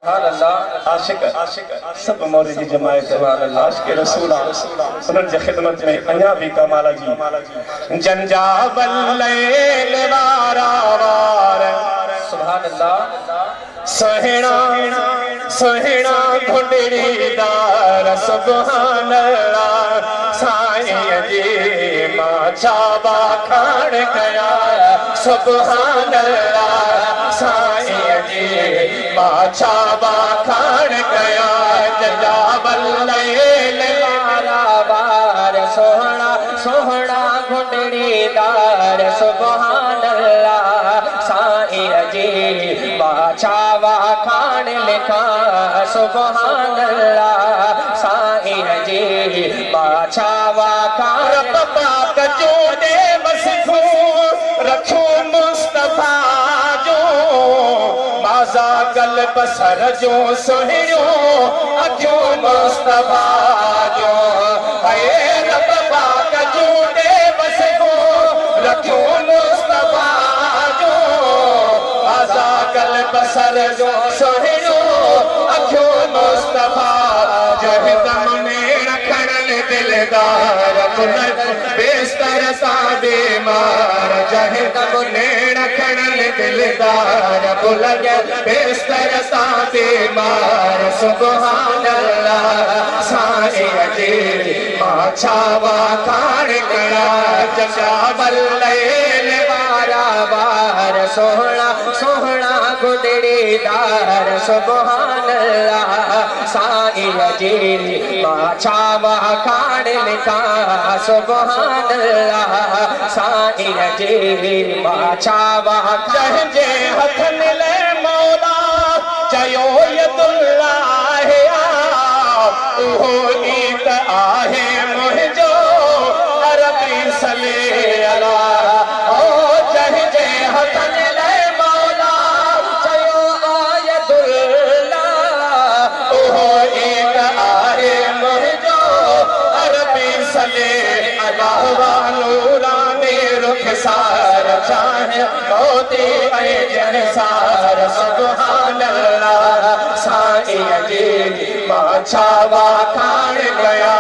आशिक सब मौली जी जमायत आशिक रसूल उन्हनि जे खिदमत में अञा भी कमाल जी जंजाबल लैल वारा वार सुभान अल्लाह सोहिणा सोहिणा घुंडड़ी दार सुभान अल्लाह साईं जी मां चाबा खान कया सुभान अल्लाह साईं जी मां चाबा खान कया जंजाबल लैल वारा वार सोहणा सोहणा घुंडड़ी दार सुभान अल्लाह साईं जी मां चाबा खान लिखा सुभान अल्लाह साईं जी मां चाबा खान पाक जो दे वसिफो रखो मुस्तफा जो माज़ा कल बसर जो सोहिणो अखो मुस्तफा जो है रब पाक जो दे वसिफो रखो मुस्तफा जो माज़ा कल बसर जो सोहिणो अखो मुस्तफा जहदम में रखण दिलदार बेस्तर सा बीमार जहदम ने रखण दिलदार बुलग बेस्तर सा बीमार सुभान अल्लाह साईं जी मां चाबा खान कया जंजाबल लैल वारा वार सोहणा सोहणा घुंडड़ी दार सुभान अल्लाह साईं जी मां चाबा खान लिखा सुभान अल्लाह साईं जी मां चाबा जंहिंजे हथ मिले मौला चयो यदुल्लाह उहो ईत आहे मुंहिंजो अरबी सले अला ओ जंहिंजे हथ मिले मौला चयो आयदुल्लाह उहो ईत आहे मुंहिंजो अरबी सले अला नूरानी रुखसार चाहे मोती ऐं जहसार सुभान अल्लाह साईं जी मां चाबा खान कया